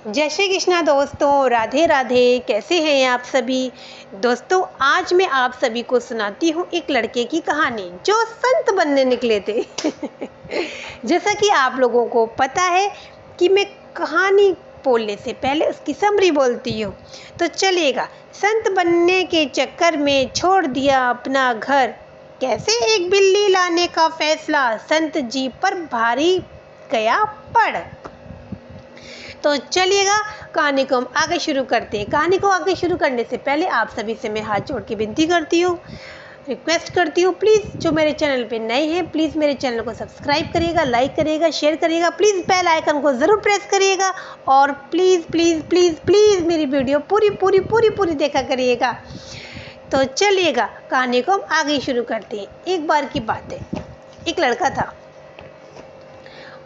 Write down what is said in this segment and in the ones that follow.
जय श्री कृष्णा दोस्तों, राधे राधे। कैसे हैं आप सभी दोस्तों? आज मैं आप सभी को सुनाती हूँ एक लड़के की कहानी जो संत बनने निकले थे। जैसा कि आप लोगों को पता है कि मैं कहानी बोलने से पहले उसकी समरी बोलती हूँ, तो चलिएगा। संत बनने के चक्कर में छोड़ दिया अपना घर, कैसे एक बिल्ली लाने का फैसला संत जी पर भारी गया पड़। तो चलिएगा, कहानी को हम आगे शुरू करते हैं। कहानी को आगे शुरू करने से पहले आप सभी से मैं हाथ जोड़ के विनती करती हूँ, रिक्वेस्ट करती हूँ, प्लीज़ जो मेरे चैनल पे नए हैं प्लीज़ मेरे चैनल को सब्सक्राइब करिएगा, लाइक करिएगा, शेयर करिएगा, प्लीज़ बेल आइकन को ज़रूर प्रेस करिएगा और प्लीज़ प्लीज़ प्लीज़ प्लीज़ मेरी वीडियो पूरी देखा करिएगा। तो चलिएगा, कहानी को हम आगे शुरू करते हैं। एक बार की बात है, एक लड़का था,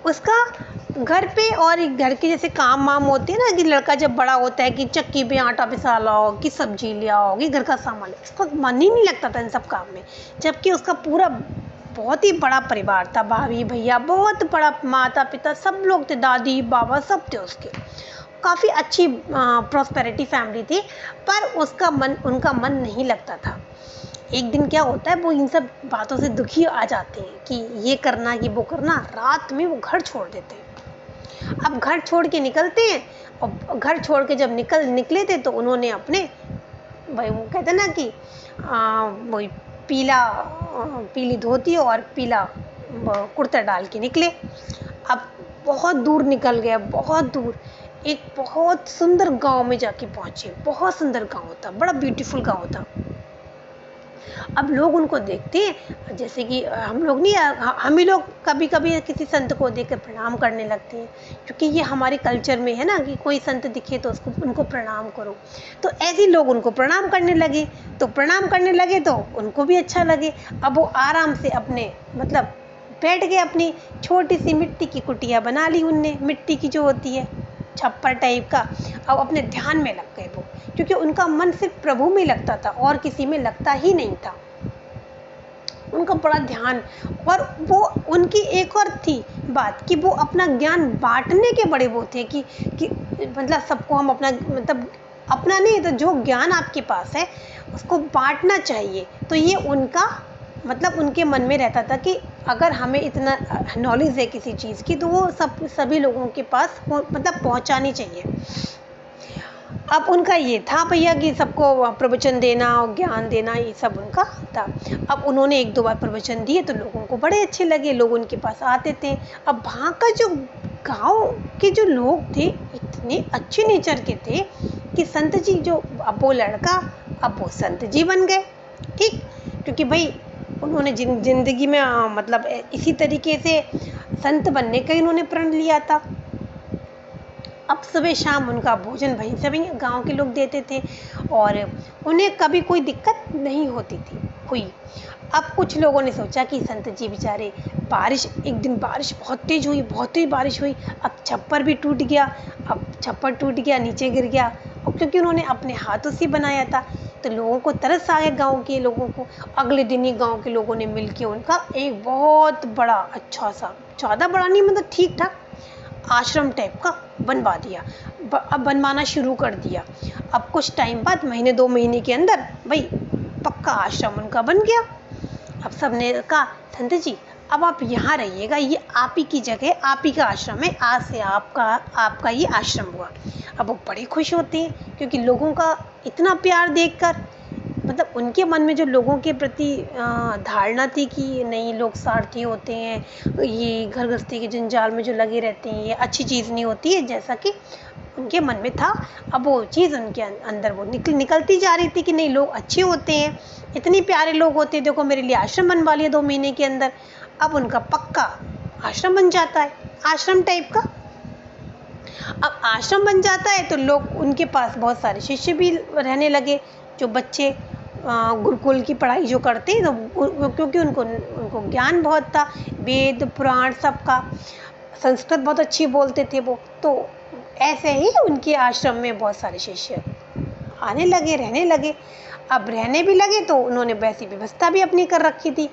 उसका घर पे और घर के जैसे काम वाम होते हैं ना, कि लड़का जब बड़ा होता है कि चक्की पे आटा पिसा लाओ, कि सब्जी ले आओ, कि घर का सामान, उसका मन ही नहीं लगता था इन सब काम में। जबकि उसका पूरा बहुत ही बड़ा परिवार था, भाभी भैया, बहुत बड़ा, माता पिता सब लोग थे, दादी बाबा सब थे उसके। काफ़ी अच्छी प्रॉस्पेरिटी फैमिली थी, पर उनका मन नहीं लगता था। एक दिन क्या होता है, वो इन सब बातों से दुखी आ जाते हैं कि ये करना कि वो करना। रात में वो घर छोड़ देते हैं। अब घर छोड़ के निकलते हैं, और घर छोड़ के जब निकले थे तो उन्होंने अपने, भाई वो कहते हैं ना कि वही पीली धोती और पीला कुर्ता डाल के निकले। अब बहुत दूर निकल गया, बहुत दूर, एक बहुत सुंदर गांव में जाके पहुंचे। बहुत सुंदर गांव था, बड़ा ब्यूटीफुल गांव था। अब लोग उनको देखते हैं, जैसे कि हम ही लोग कभी कभी किसी संत को देखकर प्रणाम करने लगते हैं, क्योंकि ये हमारे कल्चर में है ना कि कोई संत दिखे तो उनको प्रणाम करो। तो ऐसे लोग उनको प्रणाम करने लगे, तो उनको भी अच्छा लगे। अब वो आराम से अपने बैठ गए, अपनी छोटी सी मिट्टी की कुटिया बना ली उनने, मिट्टी की जो होती है छप्पर टाइप का। अब अपने ध्यान में लग गए वो, क्योंकि उनका मन सिर्फ प्रभु में लगता था और किसी में लगता ही नहीं था। उनका बड़ा ध्यान, और वो उनकी एक और थी बात कि वो अपना ज्ञान बांटने के बड़े वो थे कि सबको हम अपना नहीं, तो जो ज्ञान आपके पास है उसको बांटना चाहिए। तो ये उनका उनके मन में रहता था कि अगर हमें इतना नॉलेज है किसी चीज़ की, तो वो सभी लोगों के पास पहुंचानी चाहिए। अब उनका ये था भैया कि सबको प्रवचन देना और ज्ञान देना, ये सब उनका था। अब उन्होंने 1-2 बार प्रवचन दिए तो लोगों को बड़े अच्छे लगे, लोग उनके पास आते थे। अब वहाँ का जो गांव के जो लोग थे इतने अच्छे नेचर के थे कि संत जी जो, अब वो लड़का, अब वो संत जी बन गए। ठीक, क्योंकि भाई उन्होंने जिंदगी में इसी तरीके से संत बनने का ही उन्होंने प्रण लिया था। अब सुबह शाम उनका भोजन वहीं से वहीं गाँव के लोग देते थे और उन्हें कभी कोई दिक्कत नहीं होती थी हुई। अब कुछ लोगों ने सोचा कि संत जी बेचारे, एक दिन बारिश बहुत तेज़ हुई, बहुत तेज़ बारिश हुई। अब छप्पर भी टूट गया, नीचे गिर गया, और क्योंकि उन्होंने अपने हाथों से बनाया था तो लोगों को तरस आ गया, गाँव के लोगों को। अगले दिन ही गाँव के लोगों ने मिलकर उनका एक बहुत बड़ा, अच्छा सा, ज़्यादा बड़ा नहीं, ठीक ठाक आश्रम टाइप का बनवा दिया। अब बनवाना शुरू कर दिया। अब कुछ टाइम बाद, 1-2 महीने के अंदर भाई पक्का आश्रम उनका बन गया। अब सबने कहा, संत जी अब आप यहाँ रहिएगा, ये आप ही की जगह, आप ही का आश्रम है, आज से आपका ये आश्रम हुआ। अब वो बड़े खुश होते हैं, क्योंकि लोगों का इतना प्यार देखकर, उनके मन में जो लोगों के प्रति धारणा थी कि नहीं, लोग स्वार्थी होते हैं, ये घर गृहस्थी के जंजाल में जो लगे रहते हैं, ये अच्छी चीज़ नहीं होती है, जैसा कि उनके मन में था। अब वो चीज़ उनके अंदर वो निकलती जा रही थी कि नहीं, लोग अच्छे होते हैं, इतने प्यारे लोग होते हैं, देखो मेरे लिए आश्रम बनवा लिया 2 महीने के अंदर। अब उनका पक्का आश्रम बन जाता है, आश्रम टाइप का। अब आश्रम बन जाता है तो लोग, उनके पास बहुत सारे शिष्य भी रहने लगे, जो बच्चे गुरुकुल की पढ़ाई जो करते हैं, तो क्योंकि उनको ज्ञान बहुत था, वेद पुराण सबका, संस्कृत बहुत अच्छी बोलते थे वो। तो ऐसे ही उनके आश्रम में बहुत सारे शिष्य आने लगे, रहने लगे। अब रहने भी लगे तो उन्होंने वैसी व्यवस्था भी अपनी कर रखी थी।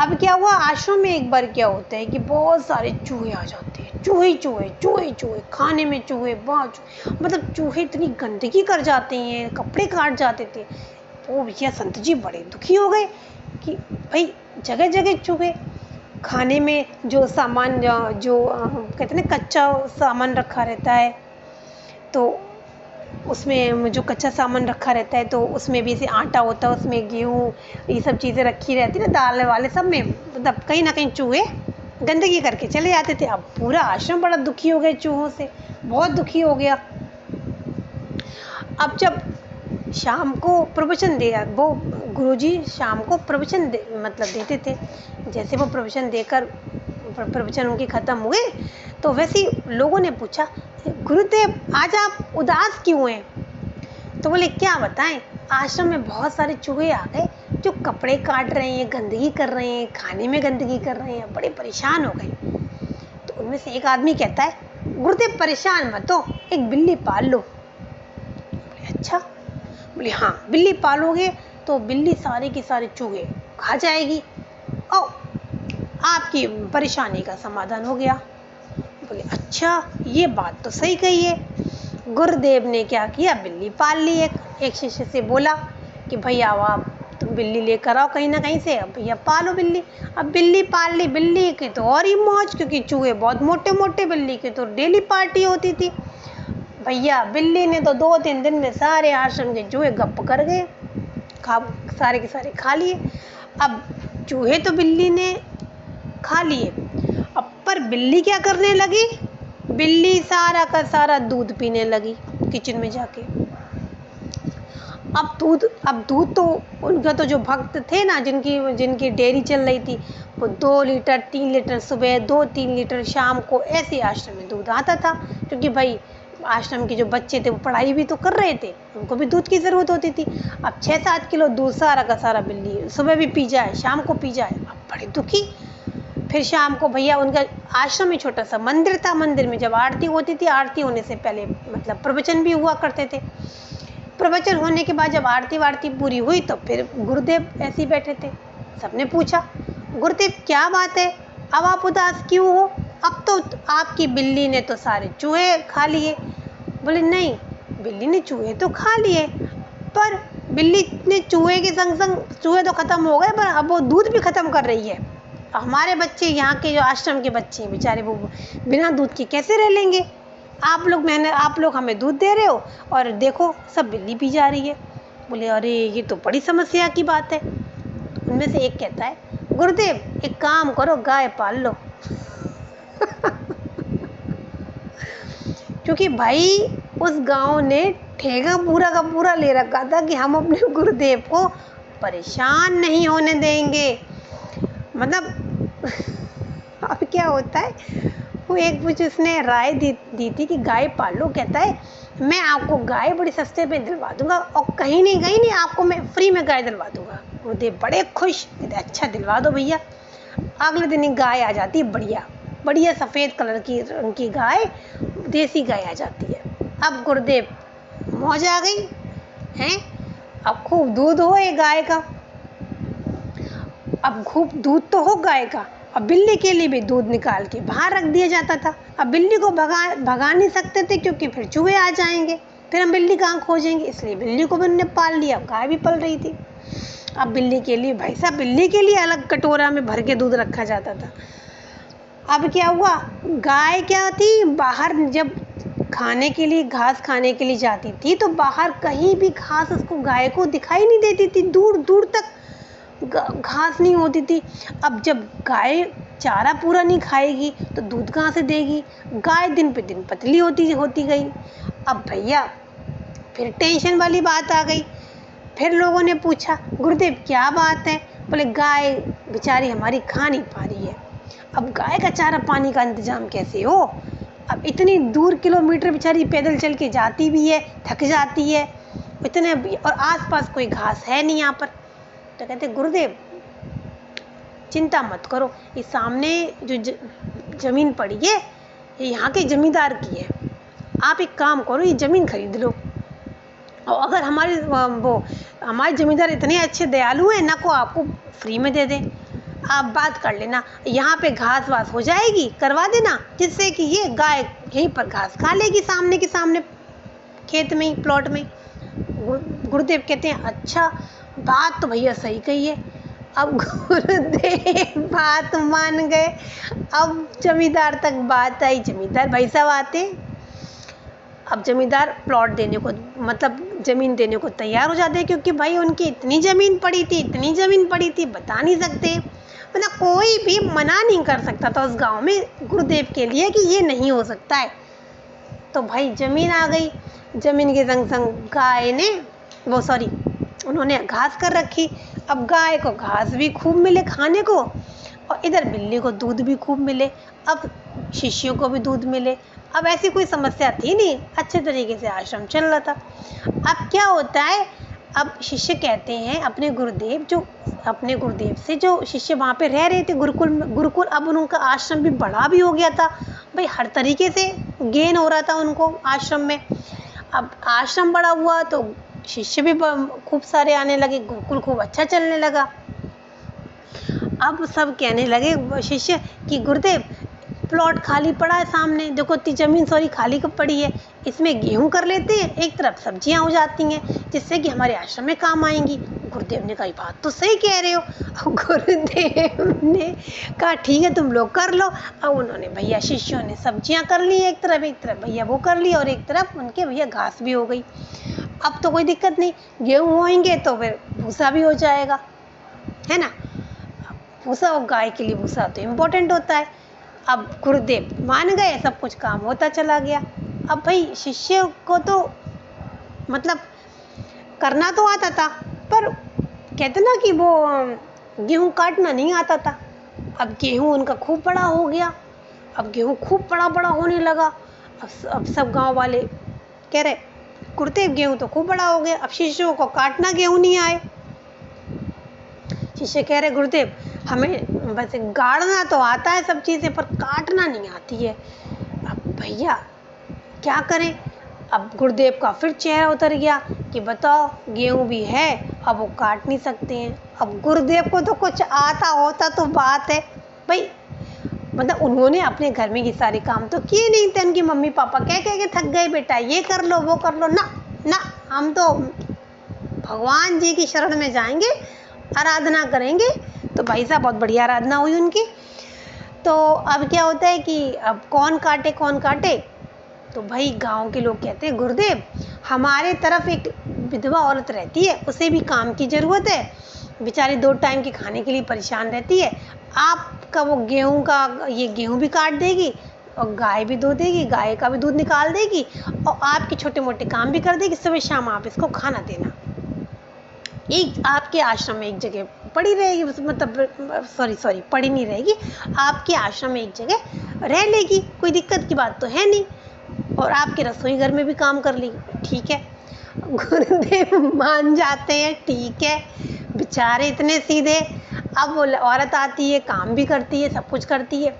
अब क्या हुआ, आश्रम में एक बार क्या होता है कि बहुत सारे चूहे आ जाते हैं, चूहे ही चूहे, चूहे ही चूहे, खाने में चूहे, बहुत चूहे, मतलब चूहे इतनी गंदगी कर जाते हैं, कपड़े काट जाते थे। वो भैया संत जी बड़े दुखी हो गए कि भाई जगह जगह चूहे, खाने में जो सामान जो कहते हैं ना कच्चा सामान रखा रहता है, तो उसमें जो कच्चा सामान रखा रहता है तो उसमें भी ऐसे आटा होता है, उसमें गेहूँ ये सब चीज़ें रखी रहती है ना, दाल वाले सब में, मतलब कहीं ना कहीं चूहे गंदगी करके चले जाते थे। अब पूरा आश्रम बड़ा दुखी हो गया चूहों से, बहुत दुखी हो गया। अब जब शाम को प्रवचन दिया, वो गुरुजी शाम को प्रवचन मतलब देते थे, जैसे वो प्रवचन देकर प्रवचन उनके ख़त्म हुए तो वैसे ही लोगों ने पूछा, गुरुदेव आज आप उदास क्यों हैं? तो बोले क्या बताएं, आश्रम में बहुत सारे चूहे आ गए जो कपड़े काट रहे हैं, गंदगी कर रहे हैं, खाने में गंदगी कर रहे हैं, बड़े परेशान हो गए। तो उनमें से एक आदमी कहता है, गुरुदेव परेशान मत हो, एक बिल्ली पाल लो। बोले अच्छा? बोले हाँ, बिल्ली पालोगे तो बिल्ली सारे के सारे चूहे खा जाएगी और आपकी परेशानी का समाधान हो गया। बोले अच्छा, ये बात तो सही कही है। गुरुदेव ने क्या किया, बिल्ली पाल ली। एक शिष्य से बोला कि भैया आप तुम बिल्ली लेकर आओ कहीं ना कहीं से, अब भैया पालो बिल्ली। अब बिल्ली पाल ली, बिल्ली की तो और ही मौज, क्योंकि चूहे बहुत मोटे मोटे, बिल्ली की तो डेली पार्टी होती थी। भैया बिल्ली ने तो 2-3 दिन में सारे आश्रम के चूहे गप कर गए, सारे के सारे खा लिए। अब चूहे तो बिल्ली ने खा लिए, अब पर बिल्ली क्या करने लगी, बिल्ली सारा का सारा दूध पीने लगी किचन में जाके। अब दूध तो उनका तो जो भक्त थे ना, जिनकी डेयरी चल रही थी, वो 2 लीटर 3 लीटर सुबह, 2-3 लीटर शाम को ऐसे आश्रम में दूध आता था, क्योंकि भाई आश्रम के जो बच्चे थे वो पढ़ाई भी तो कर रहे थे, उनको भी दूध की ज़रूरत होती थी। अब 6-7 किलो दूध सारा का सारा बिल्ली सुबह भी पी जाए, शाम को पी जाए। अब बड़े दुखी। फिर शाम को भैया उनका आश्रम में छोटा सा मंदिर था, मंदिर में जब आरती होती थी, आरती होने से पहले मतलब प्रवचन भी हुआ करते थे। प्रवचन होने के बाद जब आरती वारती पूरी हुई तो फिर गुरुदेव ऐसे ही बैठे थे। सबने पूछा, गुरुदेव क्या बात है, अब आप उदास क्यों हो? अब तो आपकी बिल्ली ने तो सारे चूहे खा लिए। बोले नहीं, बिल्ली ने चूहे तो खा लिए, पर बिल्ली ने चूहे के संग संग चूहे तो ख़त्म हो गए, पर अब वो दूध भी ख़त्म कर रही है। हमारे बच्चे, यहाँ के जो आश्रम के बच्चे हैं बेचारे, वो बिना दूध के कैसे रह लेंगे? आप लोग हमें दूध दे रहे हो और देखो सब बिल्ली पी जा रही है। बोले अरे ये तो बड़ी समस्या की बात है। उनमें से एक कहता है, गुरुदेव एक काम करो, गाय पाल लो। क्योंकि भाई उस गांव ने ठेका पूरा का पूरा ले रखा था कि हम अपने गुरुदेव को परेशान नहीं होने देंगे। मतलब अब क्या होता है, वो एक मुझे उसने राय दी थी कि गाय पाल लो। कहता है मैं आपको गाय बड़ी सस्ते पे दिलवा दूंगा और कहीं नहीं आपको मैं फ्री में गाय दिलवा दूंगा। गुरुदेव बड़े खुश, कहते अच्छा दिलवा दो भैया। अगले दिन ही गाय आ जाती है, बढ़िया सफ़ेद कलर की रंग की गाय, देसी गाय आ जाती है। अब गुरुदेव मौज आ गई हैं, अब खूब दूध हो ये गाय का, अब खूब दूध तो हो गाय का। अब बिल्ली के लिए भी दूध निकाल के बाहर रख दिया जाता था। अब बिल्ली को भगा नहीं सकते थे, क्योंकि फिर चूहे आ जाएंगे, फिर हम बिल्ली कहाँ खोजेंगे, इसलिए बिल्ली को भी हमने पाल लिया। गाय भी पल रही थी। अब बिल्ली के लिए, भाई साहब बिल्ली के लिए अलग कटोरा में भर के दूध रखा जाता था। अब क्या हुआ, गाय क्या थी, बाहर जब खाने के लिए, घास खाने के लिए जाती थी तो बाहर कहीं भी घास उसको, गाय को दिखाई नहीं देती थी, दूर दूर तक घास नहीं होती थी। अब जब गाय चारा पूरा नहीं खाएगी तो दूध कहाँ से देगी? गाय दिन पे दिन पतली होती गई। अब भैया फिर टेंशन वाली बात आ गई। फिर लोगों ने पूछा, गुरुदेव क्या बात है? बोले गाय बेचारी हमारी खा नहीं पा रही है। अब गाय का चारा पानी का इंतजाम कैसे हो? अब इतनी दूर किलोमीटर बेचारी पैदल चल के जाती भी है, थक जाती है इतने, और आसपास कोई घास है नहीं यहाँ पर। तो कहते गुरुदेव चिंता मत करो, ये सामने जो ज़मीन पड़ी है ये यहाँ के ज़मींदार की है, आप एक काम करो ये ज़मीन खरीद लो, और अगर हमारे ज़मींदार इतने अच्छे दयालु हैं ना, को आपको फ्री में दे दें। आप बात कर लेना, यहाँ पे घास वास हो जाएगी, करवा देना, जिससे कि ये गाय यहीं पर घास खा लेगी सामने के सामने खेत में ही, प्लॉट में। गुरुदेव कहते हैं अच्छा, बात तो भैया सही कही है। अब गुरुदेव बात मान गए। अब जमींदार तक बात आई, जमींदार भाई साहब आते। अब जमींदार प्लॉट देने को, मतलब ज़मीन देने को तैयार हो जाते हैं, क्योंकि भाई उनकी इतनी ज़मीन पड़ी थी, इतनी ज़मीन पड़ी थी, बता नहीं सकते। मतलब कोई भी मना नहीं कर सकता था उस गांव में गुरुदेव के लिए कि ये नहीं हो सकता है। तो भाई ज़मीन आ गई, ज़मीन के संग संग गाय ने उन्होंने घास कर रखी। अब गाय को घास भी खूब मिले खाने को, और इधर बिल्ली को दूध भी खूब मिले, अब शिष्यों को भी दूध मिले। अब ऐसी कोई समस्या थी नहीं, अच्छे तरीके से आश्रम चल रहा था। अब क्या होता है, अब शिष्य कहते हैं अपने गुरुदेव से, जो शिष्य वहाँ पे रह रहे थे गुरुकुल, अब उनका आश्रम भी बड़ा भी हो गया था भाई, हर तरीके से गेन हो रहा था उनको आश्रम में। अब आश्रम बड़ा हुआ तो शिष्य भी खूब सारे आने लगे, गुरुकुल खूब अच्छा चलने लगा। अब सब कहने लगे शिष्य कि गुरुदेव प्लॉट खाली पड़ा है सामने, देखो ज़मीन खाली कब पड़ी है, इसमें गेहूं कर लेते हैं, एक तरफ सब्जियां हो जाती हैं, जिससे कि हमारे आश्रम में काम आएंगी। गुरुदेव ने कहा बात तो सही कह रहे हो। अब गुरुदेव ने कहा ठीक है तुम लोग कर लो। अब उन्होंने भैया शिष्यों ने सब्जियां कर ली एक तरफ भैया वो कर ली, और एक तरफ उनके भैया घास भी हो गई। अब तो कोई दिक्कत नहीं, गेहूँ होएंगे तो फिर भूसा भी हो जाएगा, है ना। भूसा, और गाय के लिए भूसा तो इम्पोर्टेंट होता है। अब गुरुदेव मान गए, सब कुछ काम होता चला गया। अब भाई शिष्य को तो मतलब करना तो आता था, पर कहते ना कि वो गेहूं काटना नहीं आता था। अब गेहूं उनका खूब बड़ा हो गया, अब गेहूं खूब बड़ा होने लगा। अब सब गांव वाले कह रहे गुरुदेव गेहूं तो खूब बड़ा हो गया, अब शिष्यों को काटना गेहूं नहीं आए। शिष्य कह रहे गुरुदेव हमें बस गाड़ना तो आता है सब चीज़ें, पर काटना नहीं आती है। अब भैया क्या करें। अब गुरुदेव का फिर चेहरा उतर गया कि बताओ गेहूं भी है, अब वो काट नहीं सकते हैं। अब गुरुदेव को तो कुछ आता होता तो बात है भाई, मतलब उन्होंने अपने घर में ये सारे काम तो किए नहीं थे। उनकी मम्मी पापा कह के थक गए, बेटा ये कर लो वो कर लो, ना हम तो भगवान जी की शरण में जाएंगे, आराधना करेंगे। तो भाई साहब बहुत बढ़िया आराधना हुई उनकी। तो अब क्या होता है कि अब कौन काटे, तो भाई गांव के लोग कहते हैं गुरुदेव हमारे तरफ एक विधवा औरत रहती है, उसे भी काम की ज़रूरत है, बेचारी 2 टाइम के खाने के लिए परेशान रहती है। आपका वो गेहूं भी काट देगी, और गाय भी दूध देगी, गाय का भी दूध निकाल देगी, और आपके छोटे मोटे काम भी कर देगी, सुबह शाम आप इसको खाना देना। एक आपके आश्रम में एक जगह पड़ी रहेगी, मतलब सॉरी पड़ी नहीं रहेगी, आपके आश्रम में एक जगह रह लेगी, कोई दिक्कत की बात तो है नहीं, और आपके रसोई घर में भी काम कर लेगी। ठीक है, गुरुदेव मान जाते हैं, ठीक है, बेचारे इतने सीधे। अब वो औरत आती है, काम भी करती है, सब कुछ करती है।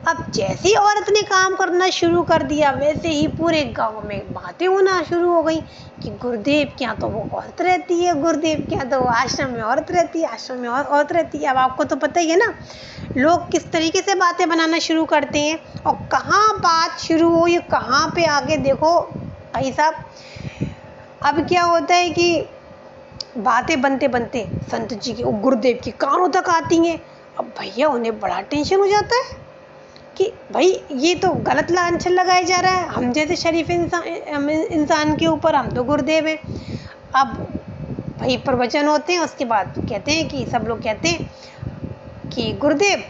अब जैसे ही औरत ने काम करना शुरू कर दिया, वैसे ही पूरे गांव में बातें होना शुरू हो गई कि गुरुदेव क्या तो वो औरत रहती है, गुरुदेव क्या तो वो आश्रम में औरत रहती है, आश्रम में औरत रहती है। अब आपको तो पता ही है ना लोग किस तरीके से बातें बनाना शुरू करते हैं, और कहाँ बात शुरू हुई, कहाँ पे आगे देखो भाई साहब। अब क्या होता है कि बातें बनते बनते संत जी के गुरुदेव के कानों तक आती हैं। अब भैया उन्हें बड़ा टेंशन हो जाता है कि भाई ये तो गलत लांछन लगाया जा रहा है हम जैसे शरीफ इंसान के ऊपर, हम तो गुरुदेव हैं। अब भाई प्रवचन होते हैं, उसके बाद कहते हैं कि सब लोग कहते हैं कि गुरुदेव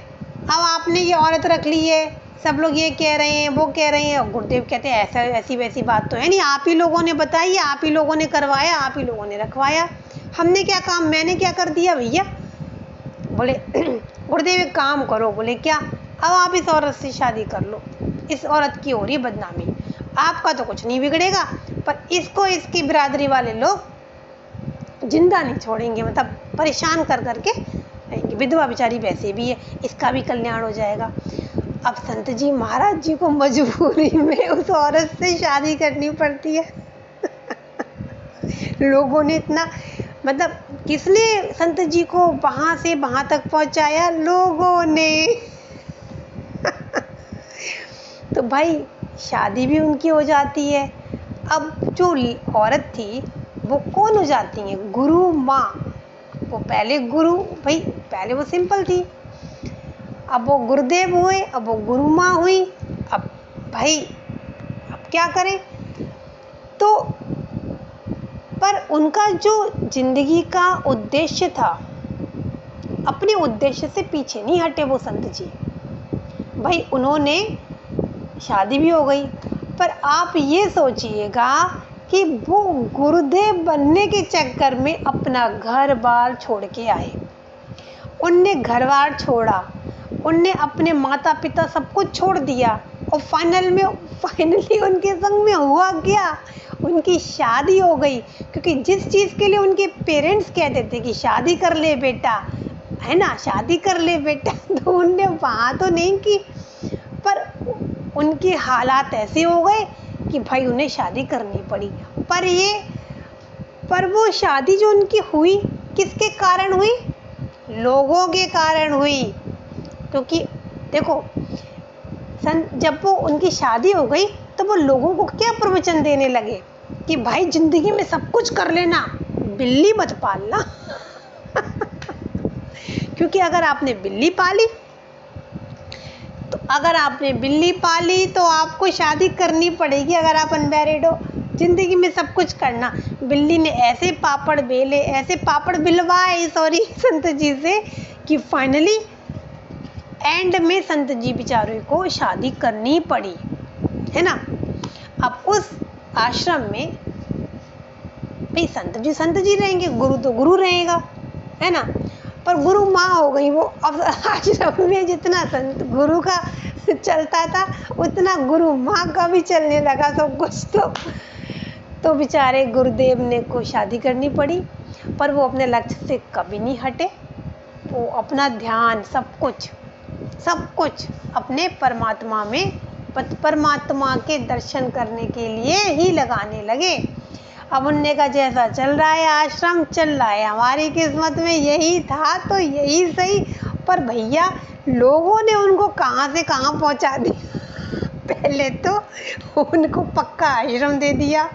अब आपने ये औरत रख ली है, सब लोग ये कह रहे हैं वो कह रहे हैं, और गुरुदेव कहते हैं ऐसी वैसी बात तो है नहीं, आप ही लोगों ने बताई, आप ही लोगों ने करवाया, आप ही लोगों ने रखवाया, हमने क्या काम, मैंने क्या कर दिया भैया। बोले गुरुदेव एक काम करो, बोले क्या, अब आप इस औरत से शादी कर लो, इस औरत की हो रही बदनामी, आपका तो कुछ नहीं बिगड़ेगा, पर इसको इसकी बिरादरी वाले लोग जिंदा नहीं छोड़ेंगे, मतलब परेशान कर करके रहेंगे, विधवा बेचारी वैसे भी है, इसका भी कल्याण हो जाएगा। अब संत जी महाराज जी को मजबूरी में उस औरत से शादी करनी पड़ती है। लोगों ने इतना मतलब किसने संत जी को वहाँ से वहाँ तक पहुँचाया? लोगों ने। तो भाई शादी भी उनकी हो जाती है। अब जो औरत थी वो कौन हो जाती है? गुरु माँ। वो पहले गुरु, भाई पहले वो सिंपल थी, अब वो गुरुदेव हुए, अब वो गुरु माँ हुई। अब भाई अब क्या करें? तो पर उनका जो जिंदगी का उद्देश्य था, अपने उद्देश्य से पीछे नहीं हटे वो संत जी। भाई उन्होंने शादी भी हो गई, पर आप ये सोचिएगा कि वो गुरुदेव बनने के चक्कर में अपना घर बार छोड़ के आए। उनने घर बार छोड़ा, उनने अपने माता पिता सब कुछ छोड़ दिया, और फाइनली उनके संग में हुआ क्या? उनकी शादी हो गई। क्योंकि जिस चीज़ के लिए उनके पेरेंट्स कहते थे कि शादी कर ले बेटा, है ना, शादी कर ले बेटा, तो उनने वहाँ तो नहीं की, पर उनके हालात ऐसे हो गए कि भाई उन्हें शादी करनी पड़ी। पर वो शादी जो उनकी हुई, किसके कारण हुई? लोगों के कारण हुई। क्योंकि देखो, जब वो उनकी शादी हो गई तो वो लोगों को क्या प्रवचन देने लगे कि भाई जिंदगी में सब कुछ कर लेना, बिल्ली मत पालना। क्योंकि अगर आपने बिल्ली पाली तो आपको शादी करनी पड़ेगी। अगर आप अनमैरिड हो, जिंदगी में सब कुछ करना। बिल्ली ने ऐसे पापड़ बिलवाए संत जी से कि फाइनली एंड में संत जी बेचारों को शादी करनी पड़ी, है ना। अब उस आश्रम में भाई संत जी रहेंगे, गुरु तो गुरु रहेगा, है ना। पर गुरु माँ हो गई वो। अब आश्रम में जितना संत गुरु का चलता था, उतना गुरु माँ का भी चलने लगा सब कुछ। तो बेचारे गुरुदेव ने को शादी करनी पड़ी, पर वो अपने लक्ष्य से कभी नहीं हटे। वो अपना ध्यान सब कुछ अपने परमात्मा में, परमात्मा के दर्शन करने के लिए ही लगाने लगे। अब उनने का जैसा चल रहा है आश्रम, चल रहा है, हमारी किस्मत में यही था तो यही सही। पर भैया लोगों ने उनको कहाँ से कहाँ पहुँचा दिया। पहले तो उनको पक्का आश्रम दे दिया,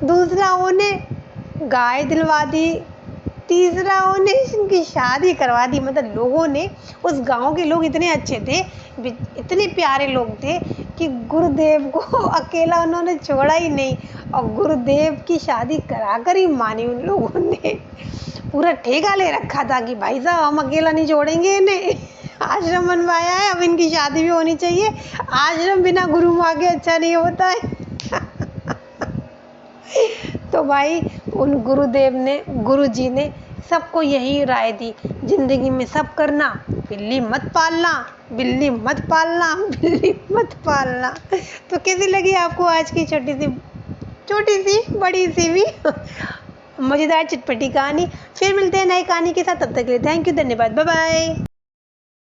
दूसरा उन्हें गाय दिलवा दी, तीसरा उन्हें इनकी शादी करवा दी। मतलब लोगों ने, उस गांव के लोग इतने अच्छे थे, इतने प्यारे लोग थे कि गुरुदेव को अकेला उन्होंने छोड़ा ही नहीं, और गुरुदेव की शादी करा कर ही मानी। उन लोगों ने पूरा ठेका ले रखा था कि भाई साहब हम अकेला नहीं छोड़ेंगे इन्हें, आश्रम बनवाया है, अब इनकी शादी भी होनी चाहिए। आश्रम बिना गुरु माँ के अच्छा नहीं होता है। तो भाई उन गुरु जी ने सबको यही राय दी, जिंदगी में सब करना, बिल्ली मत पालना। तो कैसी लगी आपको आज की छोटी सी बड़ी सी भी मज़ेदार चटपटी कहानी? फिर मिलते हैं नई कहानी के साथ, तब तक के लिए थैंक यू, धन्यवाद, बाय बाय।